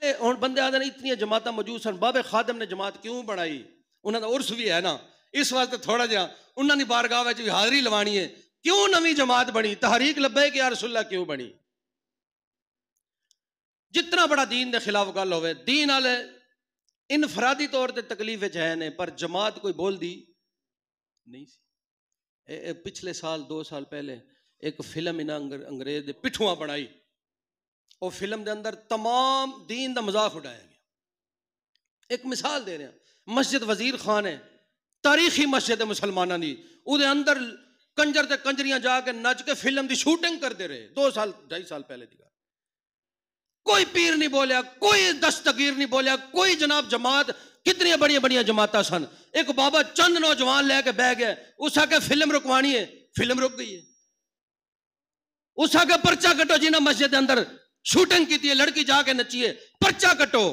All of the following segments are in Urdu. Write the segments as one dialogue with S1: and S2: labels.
S1: ہوں بندے آدھے اتنی جماعتیں موجود سن، بابے خادم نے جماعت کیوں بنائی؟ انہوں کا عرس بھی ہے نا، اس واسطے تھوڑا جہا انہوں نے بارگاہ وچ بھی حاضری لوانی ہے. کیوں نویں جماعت بنی؟ تحریک لبیک یا رسول اللہ کیوں بنی؟ جتنا بڑا دین دے خلاف گل ہوئے، دین والے انفرادی طور تے تکلیف وچ ہے نے، پر جماعت کوئی بول دی نہیں سی. پچھلے سال 2 سال پہلے ایک فلم انہاں انگریز دے پٹھواں بنائی، وہ فلم دے اندر تمام دین دا مذاق اڑایا گیا. ایک مثال دے رہے ہیں، مسجد وزیر خان ہے، تاریخی مسجد ہے مسلمانوں دی، وہ دے اندر کنجر تے کنجریاں جا کے نچ کے فلم دی شوٹنگ کرتے رہے 2 سال 2.5 سال پہلے دی. کوئی پیر نہیں بولیا، کوئی دستگیر نہیں بولیا، کوئی جناب جماعت کتنی بڑی بڑی جماعتیں سن. ایک بابا چند نوجوان لے کے بہ گئے، اس آ کے فلم رکوانی ہے، فلم رک گئی ہے. اس آ کے پرچہ کٹو جنہیں مسجد اندر شوٹنگ کی ہے، لڑکی جا کے نچی ہے، پرچہ کٹو.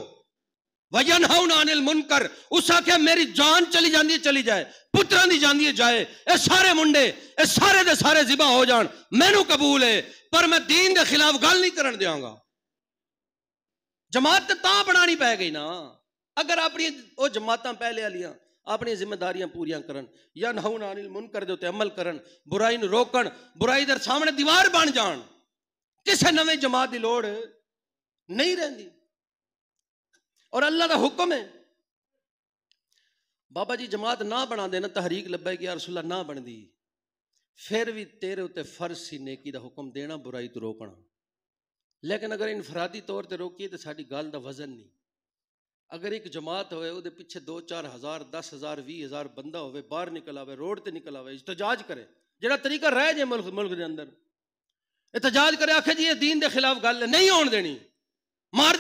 S1: وَيَنْهَوْنَ عَنِ الْمُنْكَرِ، اس آ کے میری جان چلی جاندی ہے چلی جائے، پتران دی جاندی ہے جائے، اے سارے منڈے اے سارے دے سارے ذبح ہو جان، مینوں قبول ہے، پر میں دین دے خلاف گل نہیں کرن دیاں گا. جماعت تاں بنانی پہ گئی نا، اگر اپنی وہ جماعتاں پہلے والیاں اپنی ذمہ داریاں پوریاں کرن، یا نہون عن المنکر دے تے عمل کرن، برائی نو روکن، برائی در سامنے دیوار بن جان، کسے نویں جماعت دی لوڑ نہیں رہندی. اور اللہ دا حکم ہے، بابا جی جماعت نہ بنا دینا، تحریک لبیک یا رسول اللہ نہ بن دی، پھر بھی تیرے اتے فرض سی نیکی دا حکم دینا، برائی تو روکنا. لیکن اگر انفرادی طور تے روکیے تو ساری گل دا وزن نہیں. اگر ایک جماعت ہوئے وہ دے پیچھے 2-4 ہزار 10,000 20,000 بندہ ہوئے، باہر نکل آوے، روڈ تے نکل آوے، احتجاج کرے، جڑا طریقہ رہ جائے ملک دے اندر احتجاج کرے، آکھے جی یہ دین دے خلاف گل ہے، نہیں ہون دینی، مار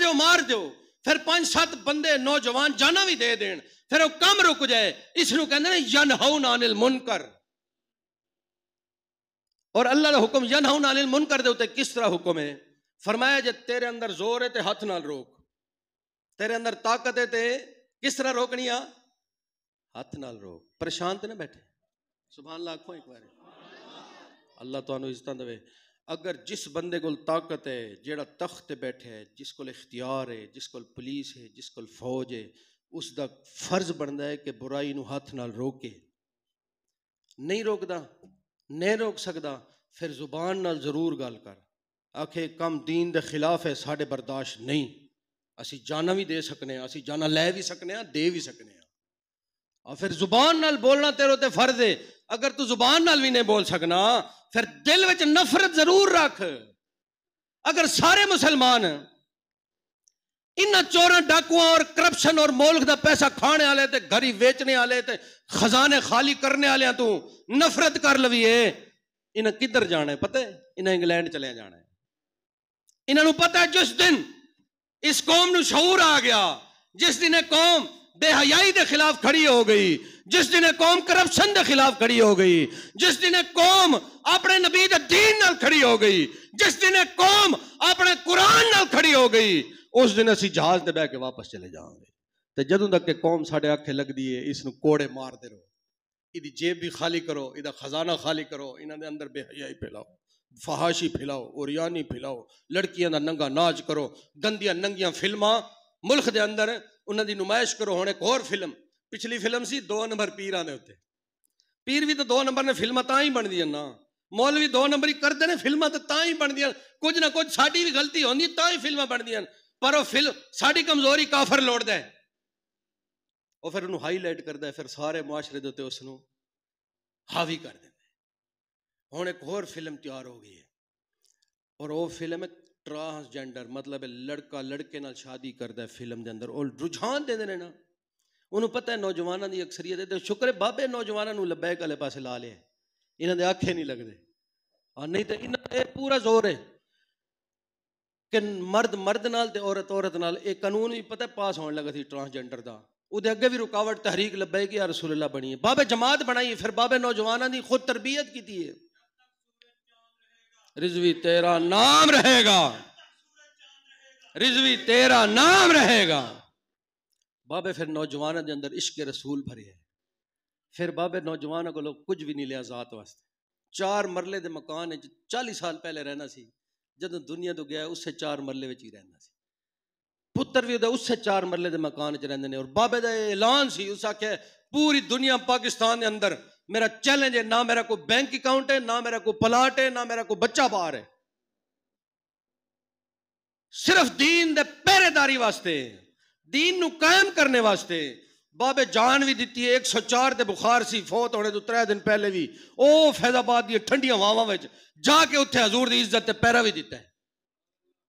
S1: دیو، پھر 5-7 بندے نوجوان جانا بھی دے دین، پھر وہ کم رک جائے. اس نو کہندے نے ینہون عن المنکر. اور اللہ دا حکم ینہون عن المنکر دے اوتے کس طرح حکم ہے؟ فرمایا جے تیرے اندر زور ہے تے ہاتھ نال روک، تیرے اندر طاقت ہے تے کس طرح روکنی آ؟ ہاتھ نال روک. پریشان تے نہ بیٹھے، سبحان اللہ آکھو ایک بار، اللہ تانوں عزتاں دے. اگر جس بندے کول طاقت ہے، جیڑا تخت تے بیٹھے ہے، جس کول اختیار ہے، جس کول پولیس ہے، جس کول فوج ہے، اس دا فرض بندا ہے کہ برائی نو ہاتھ نال روکے. نہیں روکدا، نہیں روک سکدا، پھر زبان نال ضرور گل کر، آکھے کم دین دے خلاف ہے، ساڈے برداشت نہیں، اسی جانا بھی دے سکنے ہیں، اسی جانا لے بھی سکنے ہیں، دے بھی سکنے ہیں. اور پھر زبان نال بولنا تیرے تے فرض ہے. اگر تو زبان نال بھی نہیں بول سکنا، پھر دل وچ نفرت ضرور رکھ. اگر سارے مسلمان انہاں چوراں ڈاکواں اور کرپشن اور ملک دا پیسہ کھانے والے تے گھری ویچنے والے تے خزانے خالی کرنے والے تو نفرت کر لویے، انہاں کدھر جانا ہے پتہ ہے؟ انہاں انگلینڈ چلے جانا ہے. انہاں پتہ ہے جس دن اس قوم نو شعور آ گیا، جس دن قوم بے حیائی دے خلاف کھڑی ہو گئی، جس دن قوم کرپشن دے خلاف کھڑی ہو گئی، جس دن قوم اپنے نبی دے دین نال کھڑی ہو گئی، جس دن قوم اپنے قرآن نال کھڑی ہو گئی، اس دن اسی جہاز دے بہ کے واپس چلے جاؤں گے. تے جدوں تک کہ قوم ساڈے آکھے لگ دی ہے اس نو کوڑے مار دے رہو، ایدی جیب بھی خالی کرو، ایدا خزانہ خالی کرو، انہاں دے اندر بے حیائی پھیلاؤ، فحاشی پھیلاؤ، اوریانی پھیلاؤ، لڑکیاں دا ننگا ناچ کرو، گندیاں ننگیاں فلماں ملک دے اندر انہاں دی نمائش کرو. ہن ایک اور فلم، پچھلی فلم سی 2 نمبر پیراں دے اوتے، پیر بھی تو 2 نمبر نے فلماں تاں ہی بن دیاں نا، مولوی 2 نمبر ہی کردے نے فلماں تے تاں ہی بن دیاں، کچھ نہ کچھ ساڈی بھی غلطی ہوندی تاں ہی فلماں بن دیاں، پر وہ فلم ساڈی کمزوری کافر لوڑدا ہے، وہ پھر انہوں ہائی لائٹ کردا ہے، پھر سارے معاشرے دے اوتے اس نو حاوی کر دیندا ہے. ہن ایک اور فلم تیار ہو گئی ہے، اور وہ فلم ہے ٹرانسجینڈر، مطلب ہے لڑکا لڑکے نال شادی کردا ہے فلم دے اندر، اور رجحان دے دینے نا. انہوں پتہ ہے نوجواناں دی اکثریت ہے، شکر ہے بابے نوجواناں نو لبیک والے پاسے لا لے، انہاں دے آنکھیں نہیں لگدے، اور نہیں تے انہاں تے پورا زور ہے کہ مرد مرد نال تے عورت عورت نال. ایک قانون بھی پتہ پاس ہون لگا سی ٹرانسجینڈر دا، او دے اگے بھی رکاوٹ تحریک لبیک یا رسول اللہ بنی ہے، بابے جماعت بنائی، پھر بابے نوجواناں دی خود تربیت کیتی ہے. رضوی تیرا نام رہے گا، رضوی تیرا نام رہے گا. بابے پھر نوجوانوں دے اندر عشق رسول بھرے ہے، پھر بابے نوجوانوں کو لوگ کچھ بھی نہیں لیا ذات واسطے. 4 مرلے دے مکان 40 سال پہلے رہنا سی، جدوں دنیا تو گیا اس سے 4 مرلے وچ ہی رہنا سی. پتر بھی اس سے 4 مرلے دے مکان چ رہندے نے. اور بابے دا اعلان سی, اس آکھیا پوری دنیا پاکستان دے اندر میرا چیلنج ہے, نہ میرا کوئی بینک اکاؤنٹ ہے, نہ میرا کوئی پلاٹ ہے, نہ میرا کوئی بچہ باہر ہے, صرف دین دے پہرے داری واسطے, دین نو قائم کرنے واسطے. بابے جان بھی دیتی ہے, 104 تے بخار سی, فوت ہونے تو 3 دن پہلے بھی او فیض آباد دی ٹھنڈیاں واواں وچ جا کے اتنے حضور دی عزت تے پیرا بھی دیتا ہے,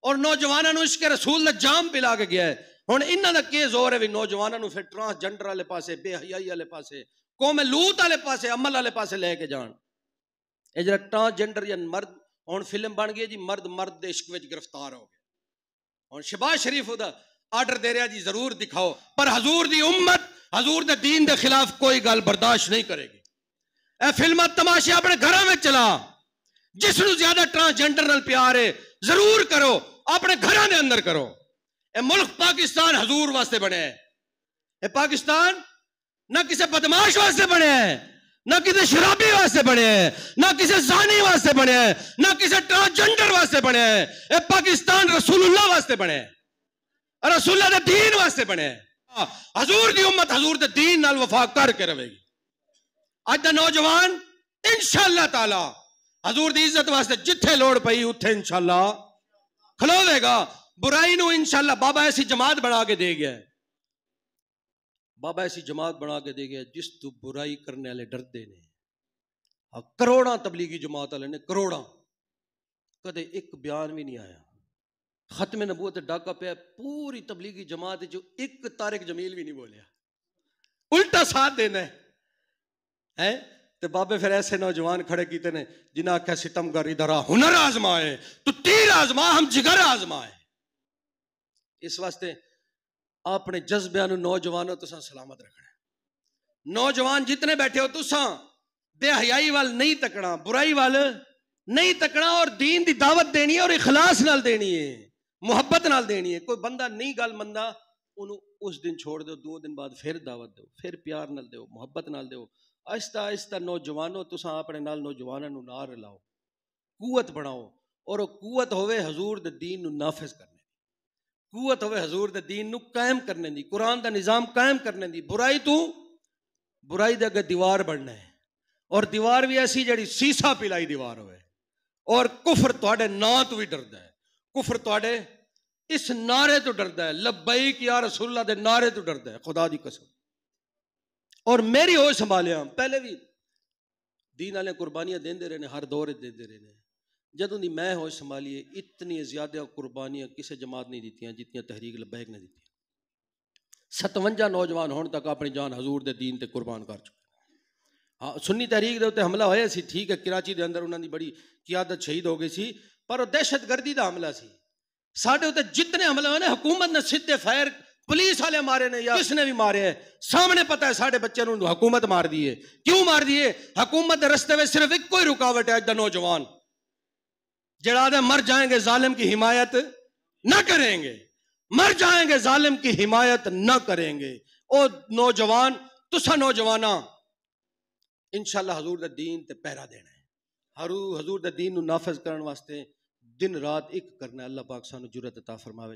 S1: اور نوجوانوں نو عشق رسول دا جام پلا کے گیا ہے. ہن انہاں دا کی زور ہے بھی نوجوانوں نو پھر ٹرانسجنڈر والے پاسے, بے حیائی والے پاسے, قوم لوط والے پاسے, عمل والے پاسے لے کے جان. اے جڑا ٹرانسجنڈر یا مرد, ہن فلم بن گئی جی مرد مرد دے عشق وچ گرفتار ہو گیا. ہن شہباز شریف دا آرڈر دے رہا جی ضرور دکھاؤ, پر حضور دی امت حضور دے دین دے خلاف کوئی گل برداشت نہیں کرے گی. اے فلمہ تماشے اپنے گھراں میں چلا, جس نو زیادہ ٹرانسجنڈر نال پیار ہے ضرور کرو, اپنے گھراں دے اندر کرو. اے ملک پاکستان حضور واسطے بنے ہے. اے پاکستان نہ کسی بدماش واسطے بنے ہے, نہ کسی شرابی واسطے بنے ہے, نہ کسی زانی واسطے بنے ہے, نہ کسی ٹرانسجنڈر واسطے بنے ہے. اے پاکستان رسول اللہ واسطے بنے ہے, رسول اللہ دے دین واسطے بنے ہے. حضور دی امت حضور دے دین نال وفا کر کے رہے گی. اج دا نوجوان انشاءاللہ تعالی حضور دی عزت واسطے جتھے لوڑ پئی اتھے انشاءاللہ کھلوے گا. برائی نو انشاءاللہ بابا ایسی جماعت بنا کے دے گیا ہے, بابا ایسی جماعت بنا کے دے گیا جس تو برائی کرنے والے ڈردے نے. کروڑاں تبلیغی جماعت والے نے, کروڑاں, کدے ایک بیان بھی نہیں آیا. ختم نبوت ڈاکہ پہ پوری تبلیغی جماعت جو ایک طارق جمیل بھی نہیں بولیا, الٹا ساتھ دینا ہے. تے بابے پھر ایسے نوجوان کھڑے کیتے نے جنہاں آکھیا ستم گر ادھر ہنر آزمائے تو تیر آزما, ہم جگر آزمائے. اس واسطے اپنے جذبیاں نو نوجوانوں تساں سلامت رکھنا. نوجوان جتنے بیٹھے ہو تساں بے حیائی وال نہیں تکنا, برائی وال نہیں تکنا, اور دین دی دعوت دینی ہے, اور اخلاص نال دینی ہے, محبت نال دینی ہے. کوئی بندہ نہیں گل مندا انہوں اس دن چھوڑ دو, 2 دن بعد پھر دعوت دو, پھر پیار نال دیو, محبت نال دیو. آہستہ آہستہ نوجوانوں تساں اپنے نال نوجوانوں نو نار لاؤ, قوت بناؤ, اور وہ قوت ہوئے حضور دے دین نو نافذ کرنے دی, قوت ہوئے حضور دے دین نو قائم کرنے دی, قرآن دا نظام قائم کرنے دی. برائی دے اگے دیوار بننا ہے, اور دیوار بھی ایسی جڑی سیسا پلائی دیوار ہوئے, اور کفر تواڈے نا تو بھی ڈردا ہے, کفر تواڈے اس نعرے تو ڈردا ہے, لبیک یا رسول اللہ دے نعرے تو ڈردا ہے, خدا دی قسم. اور میری ہوش سنبھالیا, پہلے بھی دین والے قربانیاں دیندے رہے نے, ہر دور دیندے رہے نے. جدوں دی میں ہوش سنبھالیے اتنی زیادہ قربانیاں کسی جماعت نہیں دیتیاں جتنی تحریک لبیک نے دیتی. 57 نوجوان ہون تک اپنی جان حضور دے دین تے قربان کر چکے. ہاں سنی تحریک دے اوتے حملہ ہویا سی, ٹھیک ہے, کراچی دے اندر انہاں دی بڑی قیادت شہید ہو گئی سی, پر وہ دہشت گردی دا حملہ سی. ساڈے اوتے جتنے حملے ہوئے نے حکومت نے سیدھے فائر, پولیس والے مارے نے یا کس نے بھی مارے ہے, سامنے پتہ ہے ساڈے بچے نوں حکومت مار دی ہے. کیوں مار دی ہے؟ حکومت دے رستے میں صرف ایک کوئی رکاوٹ ہے, اج دا نوجوان جڑا دے مر جائیں گے ظالم کی حمایت نہ کریں گے, مر جائیں گے ظالم کی حمایت نہ کریں گے. او نوجوان تسا نوجواناں انشاءاللہ حضور دے دین تے پہرا دینا ہے, حضور دے دین نو نافذ کرن واسطے دن رات ایک کرنا ہے. اللہ پاک سانو جرأت عطا فرماوے.